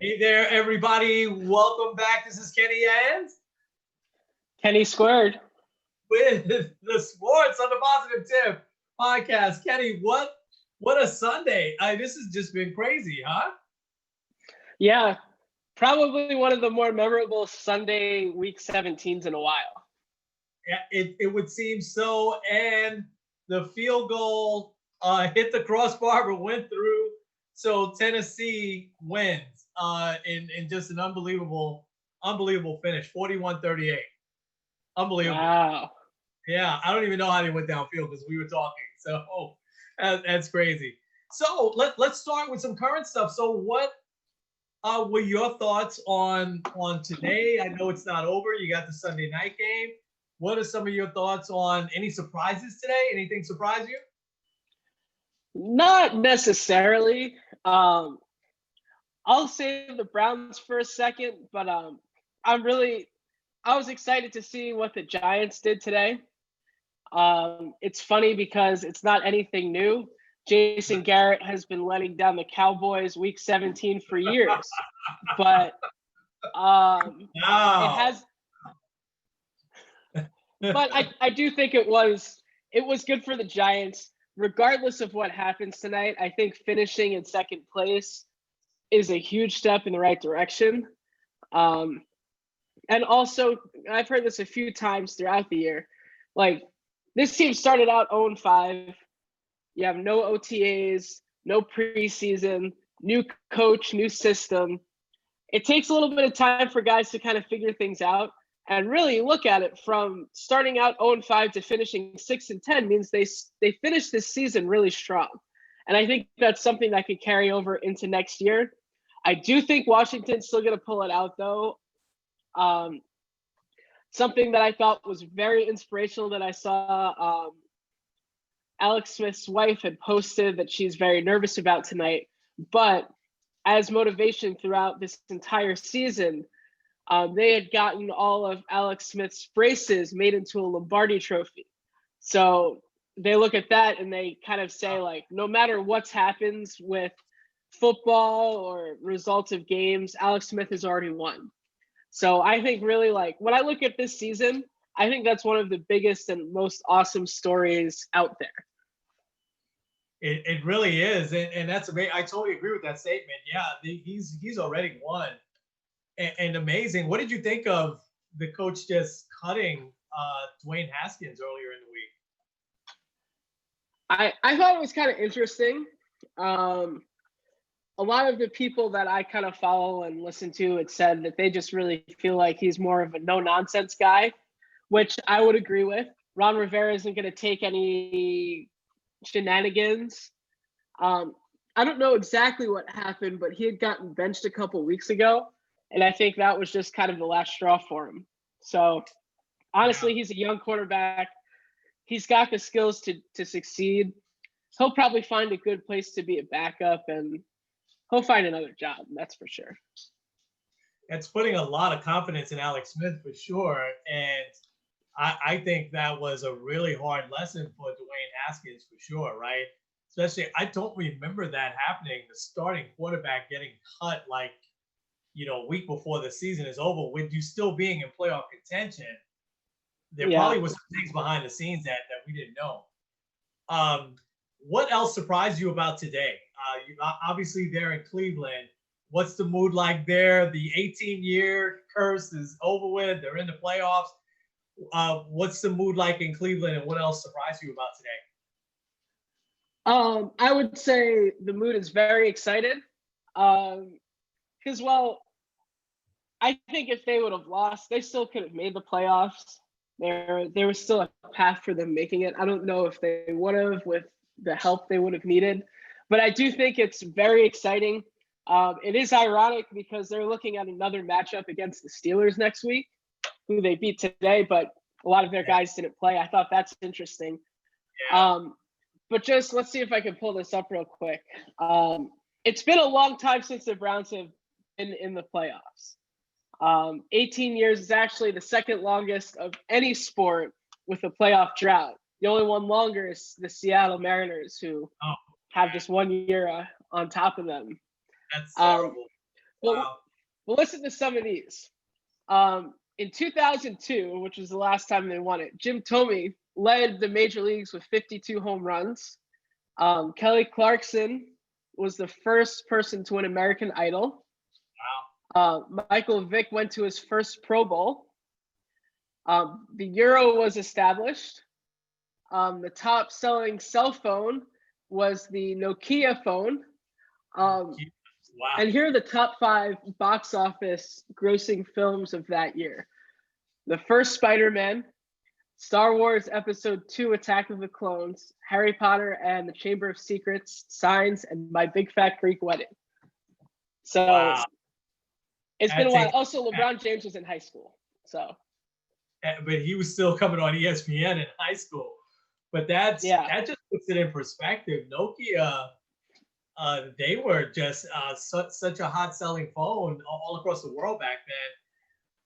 Hey there, everybody. Welcome back. This is Kenny and Kenny Squared. with the Sports on the Positive Tip podcast. Kenny, what a Sunday. This has just been crazy, huh? Yeah, probably one of the more memorable Sunday Week 17s in a while. Yeah, it would seem so. And the field goal hit the crossbar but went through. So Tennessee wins in just an unbelievable finish, 41-38. Unbelievable. Wow. Yeah, I don't even know how they went downfield because we were talking. So that's crazy. So let's start with some current stuff. So what were your thoughts on today? I know it's not over. You got the Sunday night game. What are some of your thoughts on any surprises today? Anything surprise you? Not necessarily. I'll save the Browns for a second, but I was excited to see what the Giants did today. It's funny because it's not anything new. Jason Garrett has been letting down the Cowboys Week 17 for years, but it has. But I do think it was good for the Giants, regardless of what happens tonight. I think finishing in second place is a huge step in the right direction. And also, I've heard this a few times throughout the year. Like, this team started out 0-5. You have no OTAs, no preseason, new coach, new system. It takes a little bit of time for guys to kind of figure things out. And really look at it, from starting out 0-5 to finishing 6-10 means they finished this season really strong. And I think that's something that could carry over into next year. I do think Washington's still going to pull it out, though. Something that I thought was very inspirational that I saw, Alex Smith's wife had posted that she's very nervous about tonight. But as motivation throughout this entire season, they had gotten all of Alex Smith's braces made into a Lombardi trophy. So they look at that and they kind of say, like, no matter what happens with football or results of games, Alex Smith has already won. So I think really, like, when I look at this season, I think that's one of the biggest and most awesome stories out there. It really is. And that's amazing. I totally agree with that statement. Yeah, he's already won. And amazing. What did you think of the coach just cutting Dwayne Haskins earlier in the week? I thought it was kind of interesting. A lot of the people that I kind of follow and listen to had said that they just really feel like he's more of a no-nonsense guy, which I would agree with. Ron Rivera isn't going to take any shenanigans. I don't know exactly what happened, but he had gotten benched a couple weeks ago. And I think that was just kind of the last straw for him. So, honestly, He's a young quarterback. He's got the skills to succeed. He'll probably find a good place to be a backup, and he'll find another job. That's for sure. It's putting a lot of confidence in Alex Smith for sure. And I think that was a really hard lesson for Dwayne Haskins for sure, right? Especially, I don't remember that happening, the starting quarterback getting cut like, week before the season is over, with you still being in playoff contention. There probably was some things behind the scenes that we didn't know. What else surprised you about today? Obviously, they're in Cleveland. What's the mood like there? The 18-year curse is over with. They're in the playoffs. What's the mood like in Cleveland, and what else surprised you about today? I would say the mood is very excited. Because, well, I think if they would have lost, they still could have made the playoffs. There was still a path for them making it. I don't know if they would have with the help they would have needed. But I do think it's very exciting. It is ironic because they're looking at another matchup against the Steelers next week, who they beat today, but a lot of their guys didn't play. I thought that's interesting. Yeah. But just let's see if I can pull this up real quick. It's been a long time since the Browns have been in the playoffs. 18 years is actually the second longest of any sport with a playoff drought. The only one longer is the Seattle Mariners, who have just 1 year on top of them. That's terrible. Well, well, listen to some of these. In 2002, which was the last time they won it, Jim Thome led the major leagues with 52 home runs. Kelly Clarkson was the first person to win American Idol. Wow. Michael Vick went to his first Pro Bowl. The Euro was established. The top selling cell phone was the Nokia phone. Wow. And here are the top 5 box office grossing films of that year. The first Spider-Man, Star Wars Episode 2 Attack of the Clones, Harry Potter and the Chamber of Secrets, Signs, and My Big Fat Greek Wedding. So Wow. it's been a while. Also, LeBron James was in high school. So but he was still coming on ESPN in high school. But that just puts it in perspective. Nokia, they were just such a hot selling phone all across the world back then.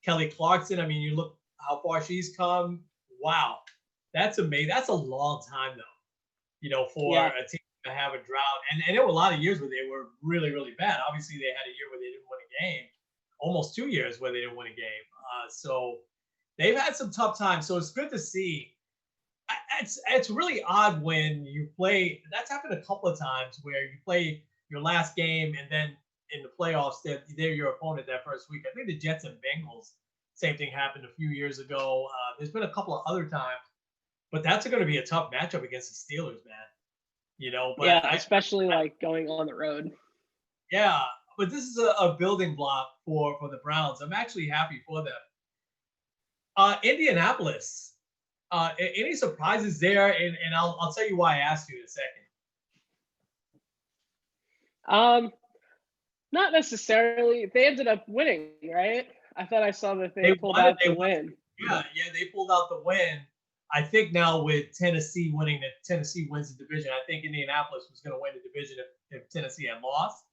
Kelly Clarkson, I mean, you look how far she's come. Wow, that's amazing. That's a long time though, for a team to have a drought. And there were a lot of years where they were really, really bad. Obviously, they had a year where they didn't win a game, almost 2 years where they didn't win a game. So they've had some tough times. So it's good to see. It's really odd when you play. That's happened a couple of times where you play your last game and then in the playoffs, they're your opponent that first week. I think the Jets and Bengals, same thing happened a few years ago. There's been a couple of other times, but that's going to be a tough matchup against the Steelers, man. But especially like going on the road. Yeah, but this is a building block for the Browns. I'm actually happy for them. Indianapolis. Any surprises there? And I'll tell you why I asked you in a second. Not necessarily. They ended up winning, right? I thought I saw that they pulled out the win. Yeah, they pulled out the win. I think now with Tennessee winning, that Tennessee wins the division. I think Indianapolis was going to win the division if Tennessee had lost.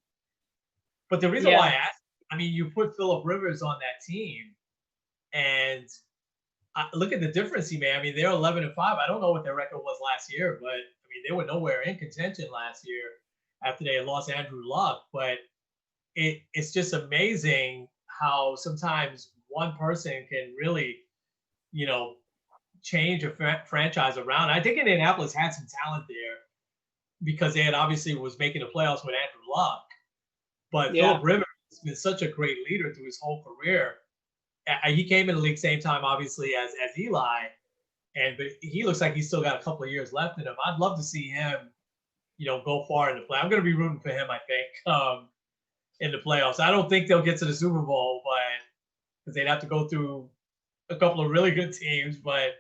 But the reason why I asked, I mean, you put Phillip Rivers on that team, and look at the difference he made. I mean, they're 11-5. I don't know what their record was last year, but I mean, they were nowhere in contention last year after they had lost Andrew Luck. But it's just amazing how sometimes one person can really, change a franchise around. I think Indianapolis had some talent there because they had obviously was making the playoffs with Andrew Luck. But Phillip Rivers has been such a great leader through his whole career. He came in the league same time, obviously, as Eli, but he looks like he's still got a couple of years left in him. I'd love to see him, go far in the play. I'm going to be rooting for him, I think, in the playoffs. I don't think they'll get to the Super Bowl, but because they'd have to go through a couple of really good teams. But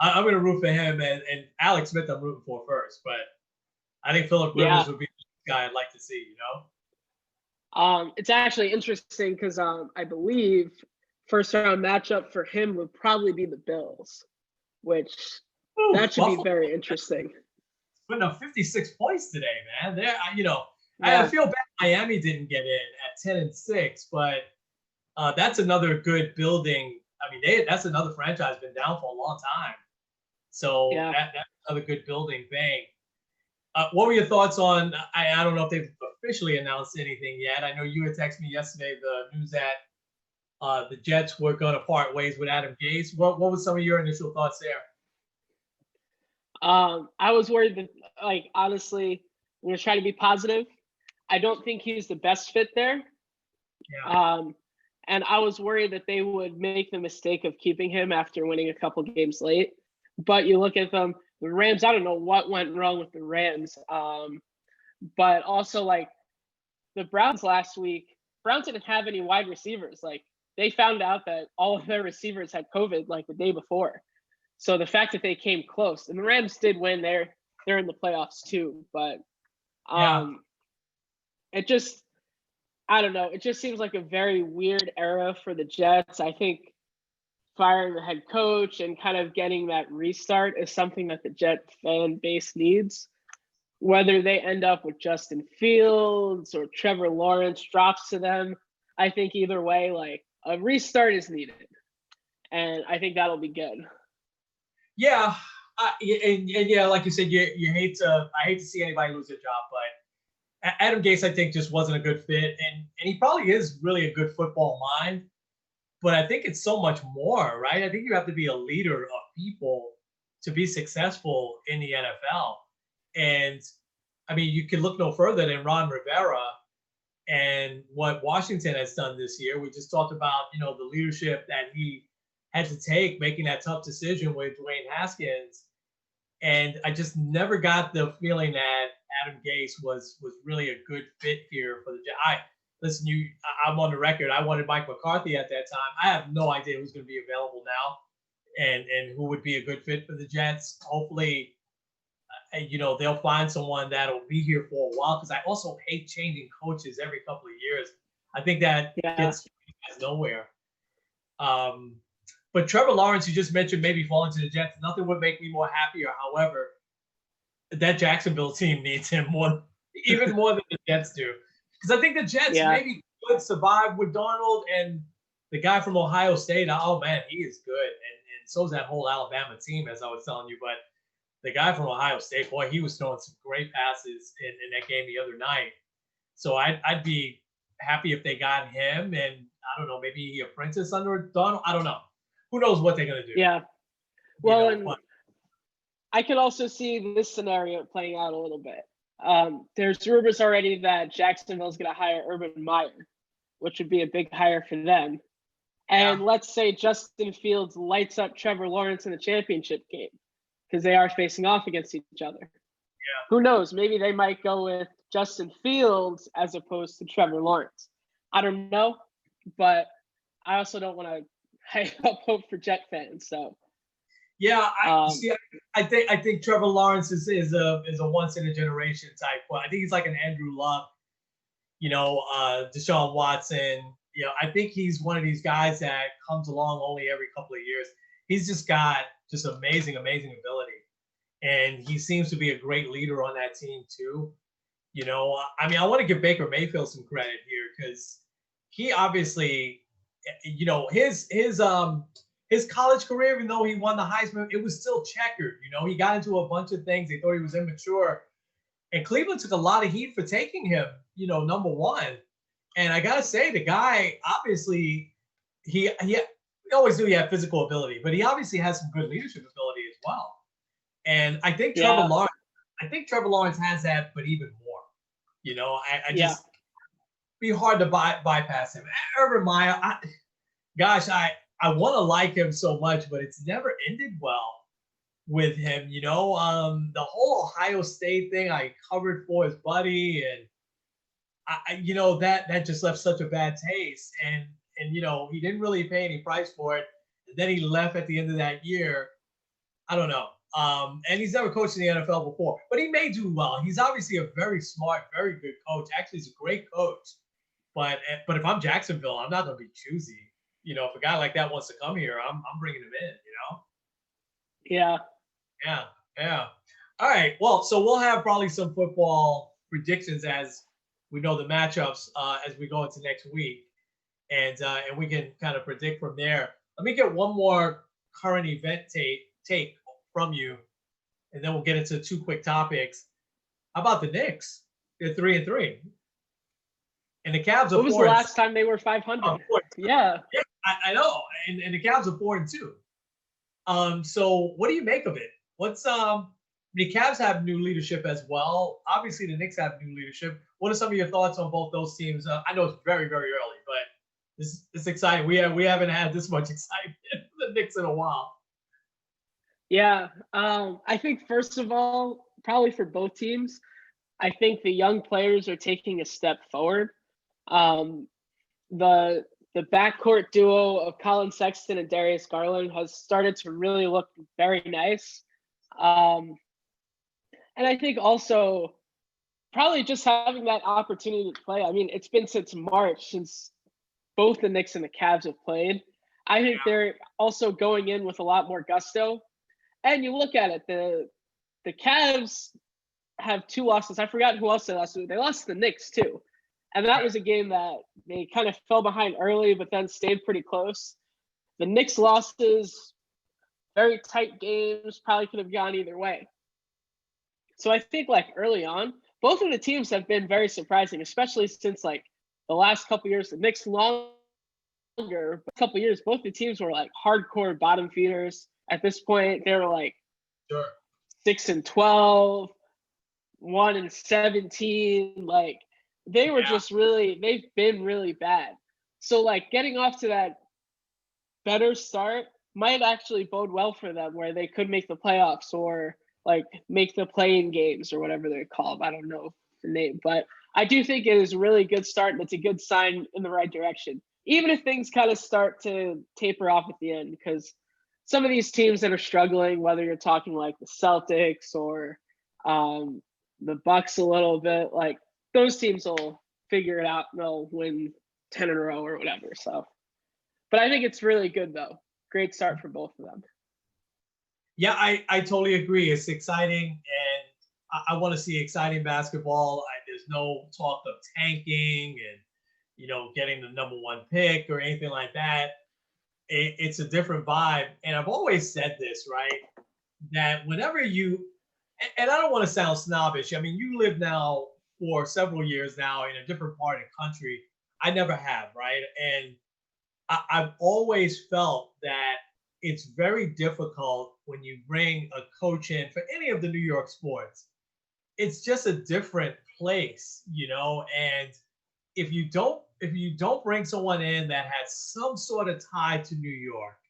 I'm going to root for him, and Alex Smith I'm rooting for first. But I think Phillip Rivers would be the guy I'd like to see, It's actually interesting because I believe first round matchup for him would probably be the Bills, which that should be very interesting. Putting up 56 points today, man. I feel bad Miami didn't get in at 10-6, but that's another good building. I mean, that's another franchise been down for a long time. So that's another good building thing. What were your thoughts on, I don't know if they've officially announced anything yet. I know you had texted me yesterday the news that the Jets were going to part ways with Adam Gase. What were some of your initial thoughts there? I was worried that, honestly, I'm going to try to be positive. I don't think he's the best fit there. Yeah. And I was worried that they would make the mistake of keeping him after winning a couple games late. But you look at them, the Rams, I don't know what went wrong with the Rams. But also, the Browns last week, Browns didn't have any wide receivers. They found out that all of their receivers had COVID the day before. So the fact that they came close, and the Rams did win, they're in the playoffs too. But it just, I don't know. It just seems like a very weird era for the Jets. I think firing the head coach and kind of getting that restart is something that the Jet fan base needs. Whether they end up with Justin Fields or Trevor Lawrence drops to them, I think either way, a restart is needed. And I think that'll be good. Yeah. And like you said, I hate to see anybody lose their job, but Adam Gase, I think, just wasn't a good fit, and he probably is really a good football mind. But I think it's so much more, right? I think you have to be a leader of people to be successful in the NFL. And I mean, you can look no further than Ron Rivera and what Washington has done this year. We just talked about, the leadership that he had to take making that tough decision with Dwayne Haskins. And I just never got the feeling that Adam Gase was really a good fit here for the Jets. Listen, I'm on the record. I wanted Mike McCarthy at that time. I have no idea who's going to be available now, and who would be a good fit for the Jets. Hopefully, they'll find someone that'll be here for a while. Because I also hate changing coaches every couple of years. I think that gets nowhere. But Trevor Lawrence, you just mentioned maybe falling to the Jets. Nothing would make me more happier. However, that Jacksonville team needs him even more than the Jets do. Because I think the Jets maybe could survive with Darnold and the guy from Ohio State. Oh, man, he is good. And so is that whole Alabama team, as I was telling you. But the guy from Ohio State, boy, he was throwing some great passes in that game the other night. So I'd be happy if they got him. And I don't know, maybe he apprentice under Darnold. I don't know. Who knows what they're going to do? Yeah. Well, I could also see this scenario playing out a little bit. There's rumors already that Jacksonville's going to hire Urban Meyer, which would be a big hire for them. And let's say Justin Fields lights up Trevor Lawrence in the championship game because they are facing off against each other. Yeah. Who knows? Maybe they might go with Justin Fields as opposed to Trevor Lawrence. I don't know, but I also don't want to hype up hope for Jet fans. So. Yeah, I think Trevor Lawrence is a once in a generation type. Well, I think he's like an Andrew Luck, Deshaun Watson. I think he's one of these guys that comes along only every couple of years. He's just got amazing ability, and he seems to be a great leader on that team too. I mean, I want to give Baker Mayfield some credit here because he obviously, his college career, even though he won the Heisman, it was still checkered. He got into a bunch of things. They thought he was immature. And Cleveland took a lot of heat for taking him, number one. And I got to say, the guy, obviously, we always knew he had physical ability, but he obviously has some good leadership ability as well. And I think Trevor Lawrence has that, but even more. I just be hard to bypass him. Urban Meyer, I want to like him so much, but it's never ended well with him. The whole Ohio State thing I covered for his buddy, and that just left such a bad taste. And he didn't really pay any price for it. And then he left at the end of that year. I don't know. And he's never coached in the NFL before, but he may do well. He's obviously a very smart, very good coach. Actually, he's a great coach. But if I'm Jacksonville, I'm not going to be choosy. If a guy like that wants to come here, I'm bringing him in, Yeah. Yeah. All right. Well, so we'll have probably some football predictions as we know the matchups as we go into next week. And we can kind of predict from there. Let me get one more current event take from you, and then we'll get into two quick topics. How about the Knicks? They're 3-3. And the Cavs are 4-6. When was the last time they were 500? Yeah, I know. And the Cavs are 4-2. So what do you make of it? The Cavs have new leadership as well. Obviously, the Knicks have new leadership. What are some of your thoughts on both those teams? I know it's very, very early, but it's exciting. We haven't had this much excitement for the Knicks in a while. Yeah. I think first of all, probably for both teams, I think the young players are taking a step forward. The backcourt duo of Colin Sexton and Darius Garland has started to really look very nice. And I think also probably just having that opportunity to play. I mean, it's been since March since both the Knicks and the Cavs have played. I think they're also going in with a lot more gusto. And you look at it, the Cavs have 2 losses. I forgot who else they lost to. They lost to the Knicks too. And that was a game that they kind of fell behind early, but then stayed pretty close. The Knicks losses, very tight games, probably could have gone either way. So I think like early on, both of the teams have been very surprising, especially since like the last couple years. The Knicks longer, but a couple years, both the teams were like hardcore bottom feeders. At this point, they were like Sure. 6-12, 1-17. Like they were just really, they've been really bad. So like getting off to that better start might actually bode well for them, where they could make the playoffs or like make the play-in games or whatever they're called. I don't know the name, but I do think it is a really good start, and it's a good sign in the right direction, even if things kind of start to taper off at the end, because some of these teams that are struggling, whether you're talking like the Celtics or the Bucks a little bit, like those teams will figure it out and they'll win 10 in a row or whatever. So, but I think it's really good though. Great start for both of them. Yeah, I totally agree. It's exciting, and I want to see exciting basketball. There's no talk of tanking and, getting the number one pick or anything like that. It's a different vibe. And I've always said this, right? That whenever and I don't want to sound snobbish. I mean, you live now for several years now in a different part of the country. I never have, right? And I've always felt that it's very difficult when you bring a coach in for any of the New York sports. It's just a different place, and if you don't bring someone in that has some sort of tie to New York,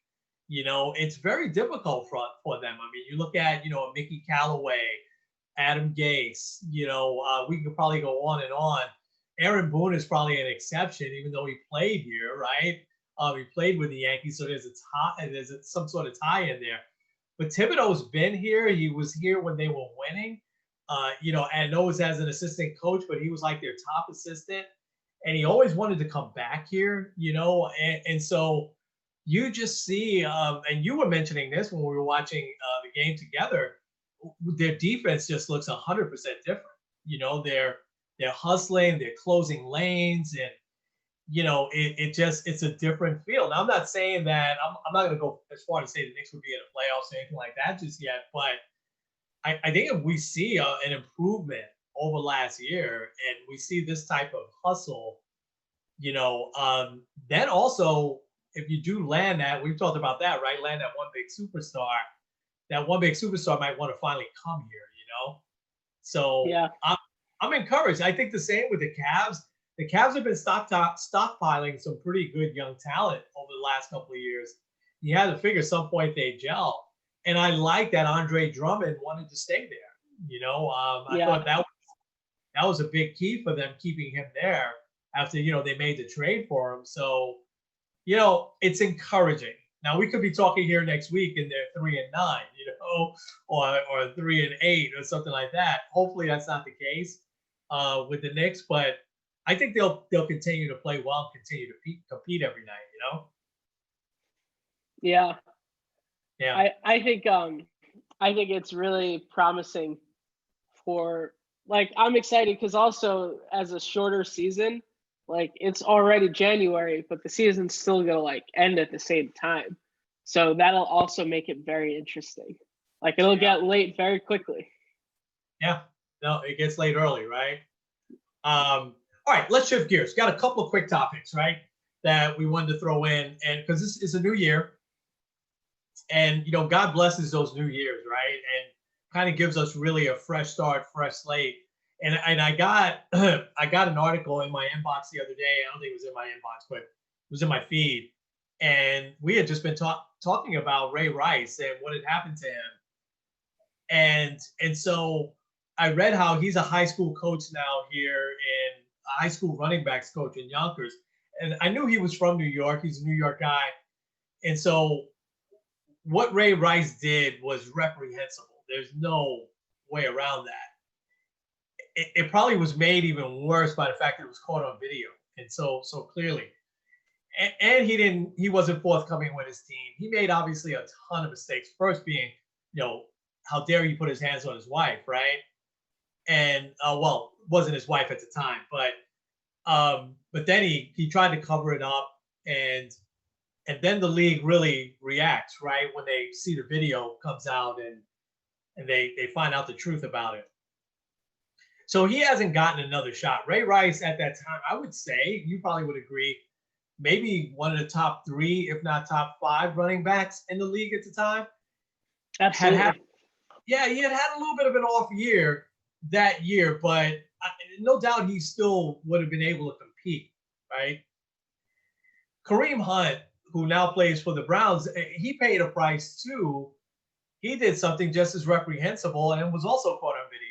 it's very difficult for them. I mean, you look at, Mickey Callaway, Adam Gase, we could probably go on and on. Aaron Boone is probably an exception, even though he played here, right? He played with the Yankees, so there's a tie, there's some sort of tie in there. But Thibodeau's been here. He was here when they were winning. And knows as an assistant coach, but he was like their top assistant, and he always wanted to come back here, and so you just see, and you were mentioning this when we were watching the game together, their defense just looks 100% different. They're hustling, they're closing lanes, and it's a different feel. Now, I'm not saying that I'm not going to go as far to say the Knicks would be in the playoffs or anything like that just yet, but I think if we see an improvement over last year and we see this type of hustle, then also if you do land that, we've talked about that, right? Land that one big superstar might want to finally come here, So yeah. I'm encouraged. I think the same with the Cavs. The Cavs have been stockpiling some pretty good young talent over the last couple of years. You had to figure some point they gel. And I like that Andre Drummond wanted to stay there. I thought that was a big key for them, keeping him there after, they made the trade for him. So, it's encouraging. Now, we could be talking here next week and they're 3-9, or 3-8 or something like that. Hopefully that's not the case with the Knicks, but I think they'll continue to play well and continue to compete every night, Yeah. Yeah. I think it's really promising for, like, I'm excited because also as a shorter season, like it's already January, but the season's still gonna like end at the same time. So that'll also make it very interesting. Like it'll get late very quickly. Yeah. No, it gets late early, right? All right, let's shift gears. Got a couple of quick topics, right, that we wanted to throw in, and because this is a new year, and God blesses those new years, right, and kind of gives us really a fresh start, fresh slate. And I got I got an article in my inbox the other day. I don't think it was in my inbox, but it was in my feed, and we had just been talking about Ray Rice and what had happened to him, and so I read how he's a high school coach now here in a high school running backs coach in Yonkers. And I knew he was from New York. He's a New York guy. And so what Ray Rice did was reprehensible. There's no way around that. It probably was made even worse by the fact that it was caught on video. And so clearly. And he wasn't forthcoming with his team. He made obviously a ton of mistakes. First being, how dare he put his hands on his wife, right? And wasn't his wife at the time, but then he tried to cover it up, and then the league really reacts, right, when they see the video comes out and they find out the truth about it. So he hasn't gotten another shot. Ray Rice at that time, I would say, you probably would agree, maybe one of the top 3, if not top 5 running backs in the league at the time. Absolutely. Yeah, he had a little bit of an off year that year, but no doubt he still would have been able to compete, right? Kareem Hunt, who now plays for the Browns, he paid a price too. He did something just as reprehensible and was also caught on video.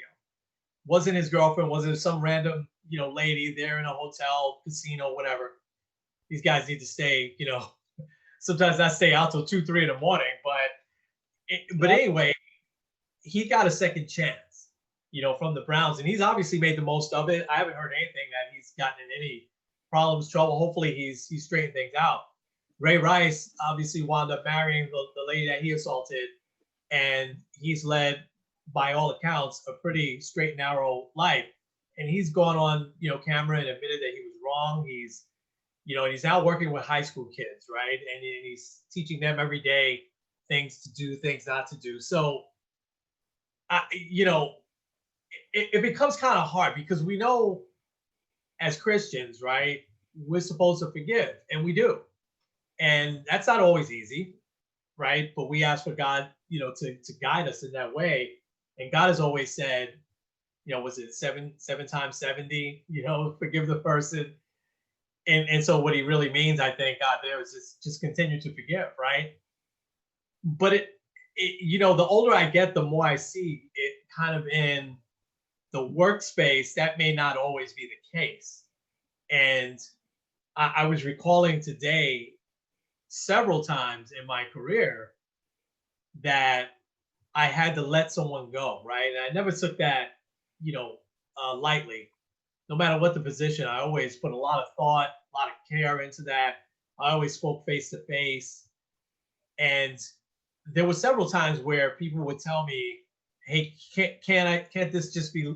Wasn't his girlfriend, wasn't some random, lady there in a hotel, casino, whatever. These guys need to stay, sometimes I stay out till 2, 3 in the morning. But anyway, he got a second chance, from the Browns, and he's obviously made the most of it. I haven't heard anything that he's gotten in any problems, trouble. Hopefully he's straightened things out. Ray Rice obviously wound up marrying the lady that he assaulted, and he's led, by all accounts, a pretty straight and narrow life. And he's gone on, camera and admitted that he was wrong. He's, and he's now working with high school kids, right? And he's teaching them every day things to do, things not to do. So, it becomes kind of hard because we know as Christians, right, we're supposed to forgive, and we do. And that's not always easy, right? But we ask for God, to guide us in that way. And God has always said, was it seven times 70, forgive the person. And so what he really means, I think, God, there is just continue to forgive, right? But the older I get, the more I see it kind of in the workspace, that may not always be the case. And I was recalling today several times in my career that I had to let someone go, right? And I never took that, lightly. No matter what the position, I always put a lot of thought, a lot of care into that. I always spoke face to face. And there were several times where people would tell me, hey, can't this just be,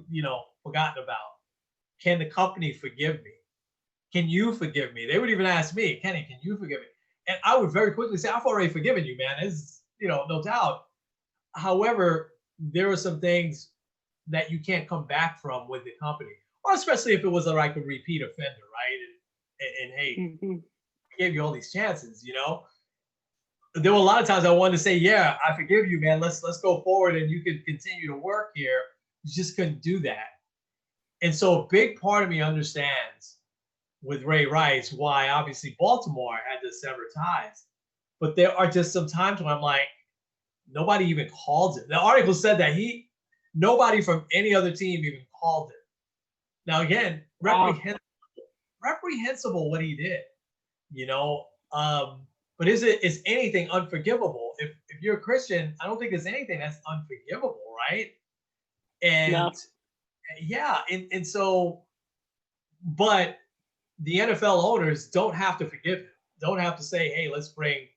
forgotten about? Can the company forgive me? Can you forgive me? They would even ask me, Kenny, can you forgive me? And I would very quickly say, I've already forgiven you, man. It's, no doubt. However, there are some things that you can't come back from with the company, or especially if it was like a repeat offender, right? And hey, I gave you all these chances, There were a lot of times I wanted to say, yeah, I forgive you, man. Let's go forward and you can continue to work here. You just couldn't do that. And so a big part of me understands with Ray Rice why obviously Baltimore had to sever ties. But there are just some times when I'm like, nobody even called him. The article said that nobody from any other team even called him. Now again, reprehensible what he did, but is anything unforgivable? If you're a Christian, I don't think there's anything that's unforgivable, right? And No. yeah, and so, but the NFL owners don't have to forgive him. Don't have to say, hey, let's bring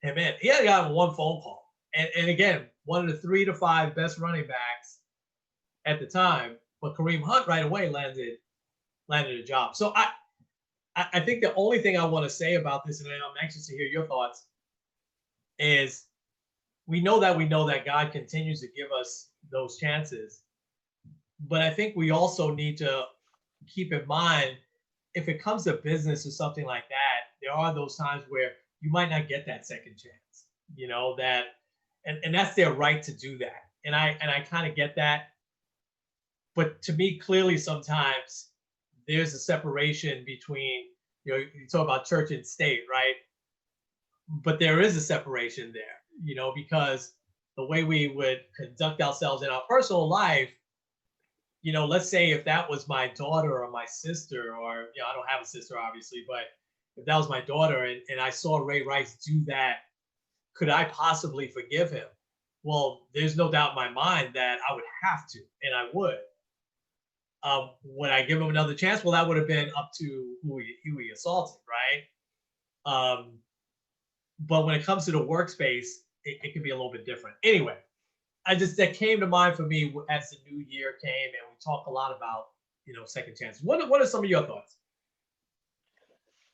him in. He had gotten one phone call. And again, one of the 3 to 5 best running backs at the time, but Kareem Hunt right away landed a job. So I think the only thing I want to say about this, and I'm anxious to hear your thoughts, is we know that God continues to give us those chances. But I think we also need to keep in mind, if it comes to business or something like that, there are those times where you might not get that second chance, and that's their right to do that. And I kind of get that. But to me, clearly, sometimes there's a separation between, you talk about church and state, right? But there is a separation there, because the way we would conduct ourselves in our personal life, let's say if that was my daughter or my sister, or, I don't have a sister, obviously, but if that was my daughter and I saw Ray Rice do that, could I possibly forgive him? Well, there's no doubt in my mind that I would have to, and I would. Would I give him another chance? Well, that would have been up to who he assaulted, right? But when it comes to the workspace, it can be a little bit different. Anyway, that came to mind for me as the new year came, and we talk a lot about, second chances. What are some of your thoughts?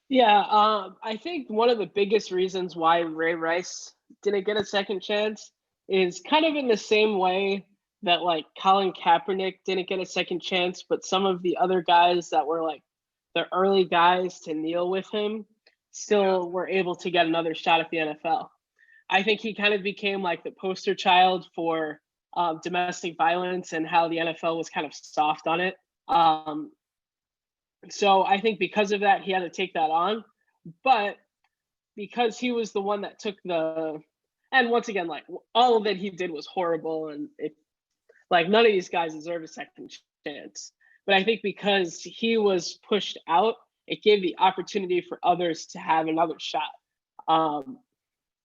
Yeah, I think one of the biggest reasons why Ray Rice didn't get a second chance is kind of in the same way that like Colin Kaepernick didn't get a second chance, but some of the other guys that were like the early guys to kneel with him still were able to get another shot at the NFL. I think he kind of became like the poster child for domestic violence and how the NFL was kind of soft on it. So I think because of that, he had to take that on. But because he was the one that took and once again, like all of it he did was horrible, and it like none of these guys deserve a second chance. But I think because he was pushed out, it gave the opportunity for others to have another shot.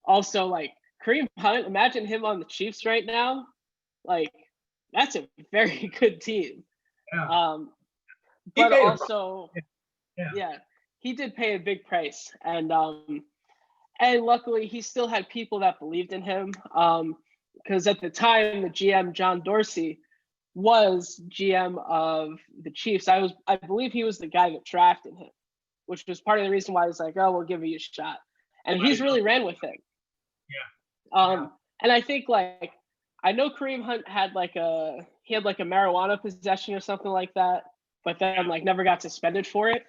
Also, like Kareem Hunt, imagine him on the Chiefs right now. Like that's a very good team. Yeah. But also, yeah, he did pay a big price, and luckily he still had people that believed in him. Because at the time, the GM John Dorsey was GM of the Chiefs. I believe he was the guy that drafted him, which was part of the reason why I was like, oh, we'll give you a shot. And he's really ran with it. Yeah. And I think like I know Kareem Hunt had like a marijuana possession or something like that, but then like never got suspended for it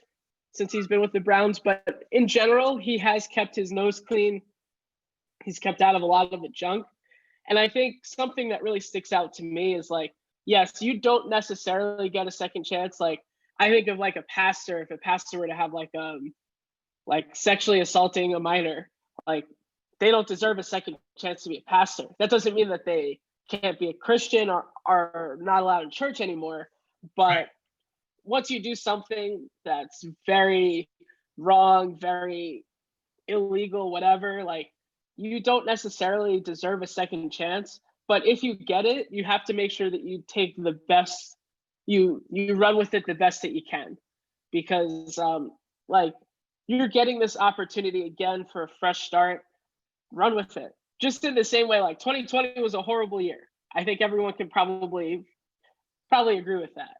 since he's been with the Browns. But in general, he has kept his nose clean. He's kept out of a lot of the junk. And I think something that really sticks out to me is like, yes, you don't necessarily get a second chance. Like I think of like a pastor, if a pastor were to have like sexually assaulting a minor, like they don't deserve a second chance to be a pastor. That doesn't mean that they can't be a Christian or are not allowed in church anymore. But once you do something that's very wrong, very illegal, whatever, like you don't necessarily deserve a second chance. But if you get it, you have to make sure that you take the best, you run with it the best that you can, because like you're getting this opportunity again for a fresh start. Run with it. Just in the same way, like 2020 was a horrible year. I think everyone can probably agree with that.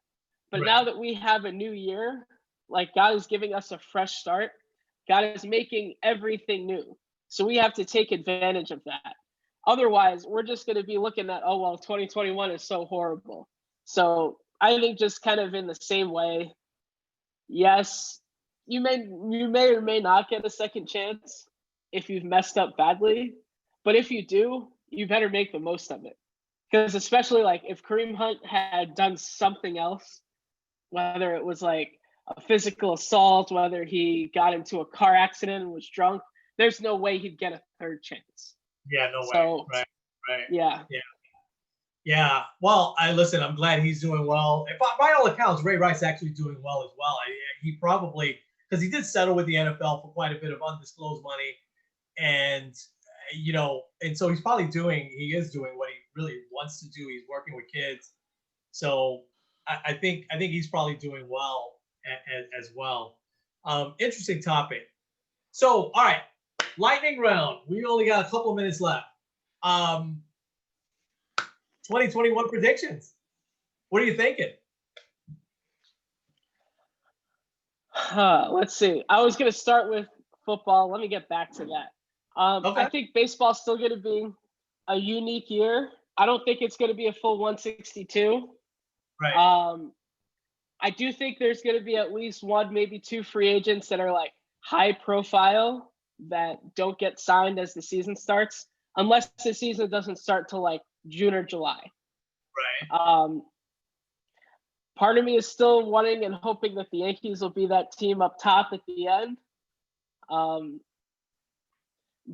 But now that we have a new year, like God is giving us a fresh start. God is making everything new. So we have to take advantage of that. Otherwise, we're just going to be looking at, oh, well, 2021 is so horrible. So I think just kind of in the same way, yes, you may or may not get a second chance if you've messed up badly. But if you do, you better make the most of it. Because especially like if Kareem Hunt had done something else, whether it was like a physical assault, whether he got into a car accident and was drunk, there's no way he'd get a third chance. Yeah, no way. Right. Yeah. Yeah. Well, listen, I'm glad he's doing well. By all accounts, Ray Rice actually doing well as well. He probably, because he did settle with the NFL for quite a bit of undisclosed money. And, and so he is doing what he really wants to do. He's working with kids. So I think he's probably doing well as well. Interesting topic. So, all right, lightning round. We only got a couple of minutes left. 2021 predictions. What are you thinking? Let's see. I was going to start with football. Let me get back to that. Okay. I think baseball's still going to be a unique year. I don't think it's going to be a full 162. Right. I do think there's going to be at least one, maybe two free agents that are like high profile that don't get signed as the season starts, unless the season doesn't start till like June or July. Right. Part of me is still wanting and hoping that the Yankees will be that team up top at the end.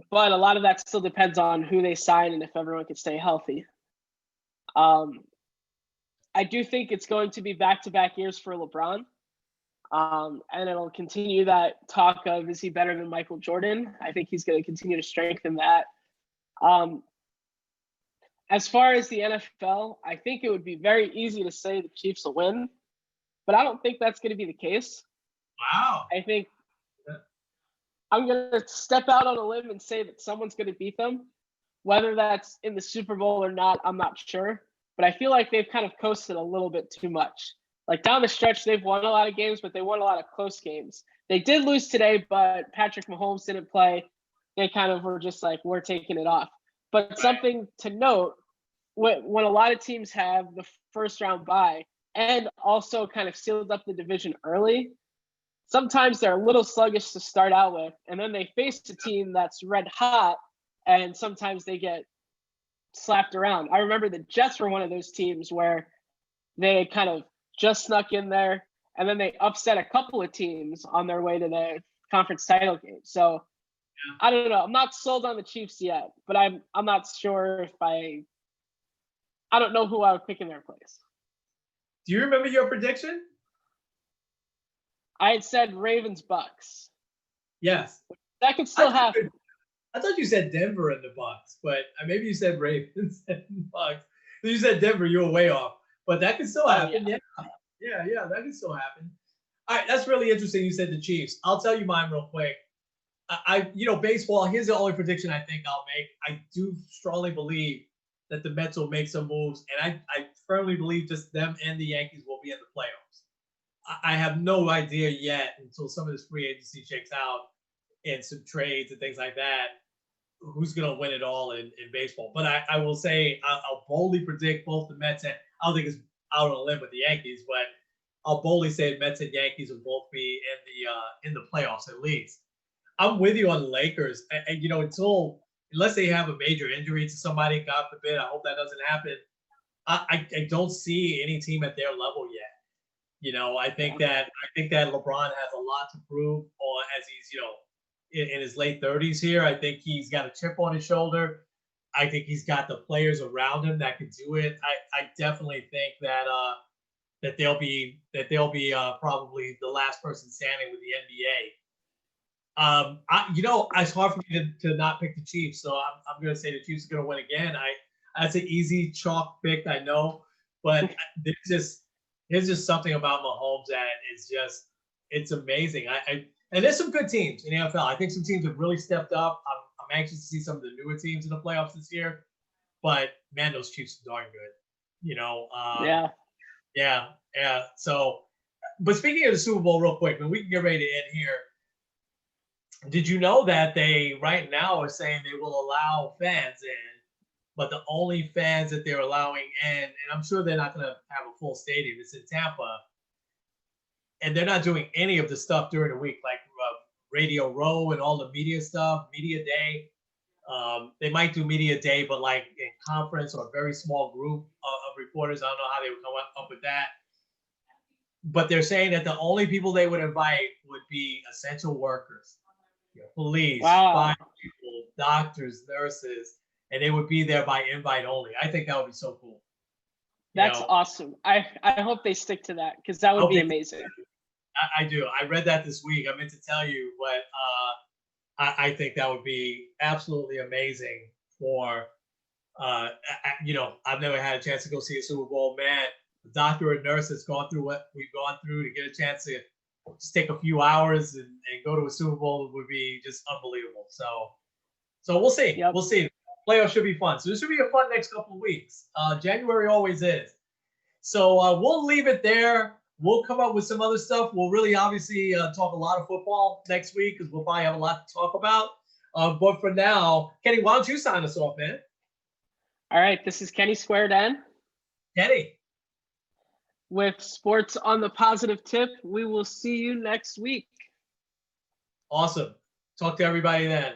But a lot of that still depends on who they sign and if everyone can stay healthy. I do think it's going to be back-to-back years for LeBron. And it'll continue that talk of, is he better than Michael Jordan? I think he's going to continue to strengthen that. As far as the NFL, I think it would be very easy to say the Chiefs will win, but I don't think that's going to be the case. Wow. I think I'm going to step out on a limb and say that someone's going to beat them. Whether that's in the Super Bowl or not, I'm not sure. But I feel like they've kind of coasted a little bit too much. Like down the stretch, they've won a lot of games, but they won a lot of close games. They did lose today, but Patrick Mahomes didn't play. They kind of were just like, we're taking it off. But something to note when a lot of teams have the first round bye and also kind of sealed up the division early, sometimes they're a little sluggish to start out with, and then they face a team that's red hot, and sometimes they get slapped around. I remember the Jets were one of those teams where they kind of just snuck in there, and then they upset a couple of teams on their way to the conference title game. So I don't know. I'm not sold on the Chiefs yet, but I'm not sure if I don't know who I would pick in their place. Do you remember your prediction? I had said Ravens Bucks. Yes. That could still happen. I thought you said Denver and the Bucks, but maybe you said Ravens and Bucks. You said Denver, you were way off. But that could still happen. Yeah, that could still happen. All right, that's really interesting. You said the Chiefs. I'll tell you mine real quick. Baseball, here's the only prediction I think I'll make. I do strongly believe that the Mets will make some moves, and I firmly believe just them and the Yankees will be in the playoffs. I have no idea yet until some of this free agency shakes out and some trades and things like that, who's going to win it all in baseball. But I will say I'll boldly predict both the Mets and I don't think it's out on a limb with the Yankees, but I'll boldly say Mets and Yankees will both be in the playoffs at least. I'm with you on the Lakers, and unless they have a major injury to somebody, God forbid, I hope that doesn't happen. I don't see any team at their level yet. I think that LeBron has a lot to prove as he's in his late 30s here. I think he's got a chip on his shoulder. I think he's got the players around him that can do it. I definitely think that they'll be probably the last person standing with the NBA. It's hard for me to not pick the Chiefs, so I'm going to say the Chiefs are going to win again. That's an easy chalk pick, I know, but there's just something about Mahomes that is it's amazing. And there's some good teams in the NFL. I think some teams have really stepped up. I'm anxious to see some of the newer teams in the playoffs this year, but man, those Chiefs are darn good. Yeah. So, but speaking of the Super Bowl, real quick, and we can get ready to end here. Did you know that they right now are saying they will allow fans in, but the only fans that they're allowing in, and I'm sure they're not going to have a full stadium. It's in Tampa, and they're not doing any of the stuff during the week, like Radio Row and all the media stuff, Media Day. They might do Media Day, but like in conference or a very small group of reporters. I don't know how they would come up with that. But they're saying that the only people they would invite would be essential workers, police, fire people, doctors, nurses, and they would be there by invite only. I think that would be so cool. That's awesome. I hope they stick to that because that would be amazing. I do. I read that this week. I meant to tell you, but I think that would be absolutely amazing for, I've never had a chance to go see a Super Bowl. Man, the doctor or nurse that's gone through what we've gone through to get a chance to just take a few hours and go to a Super Bowl would be just unbelievable. So we'll see. Yep. We'll see. Playoffs should be fun. So this should be a fun next couple of weeks. January always is. So we'll leave it there. We'll come up with some other stuff. We'll really obviously talk a lot of football next week because we'll probably have a lot to talk about. But for now, Kenny, why don't you sign us off, man? All right. This is Kenny Squared N. Kenny. With Sports on the Positive Tip. We will see you next week. Awesome. Talk to everybody then.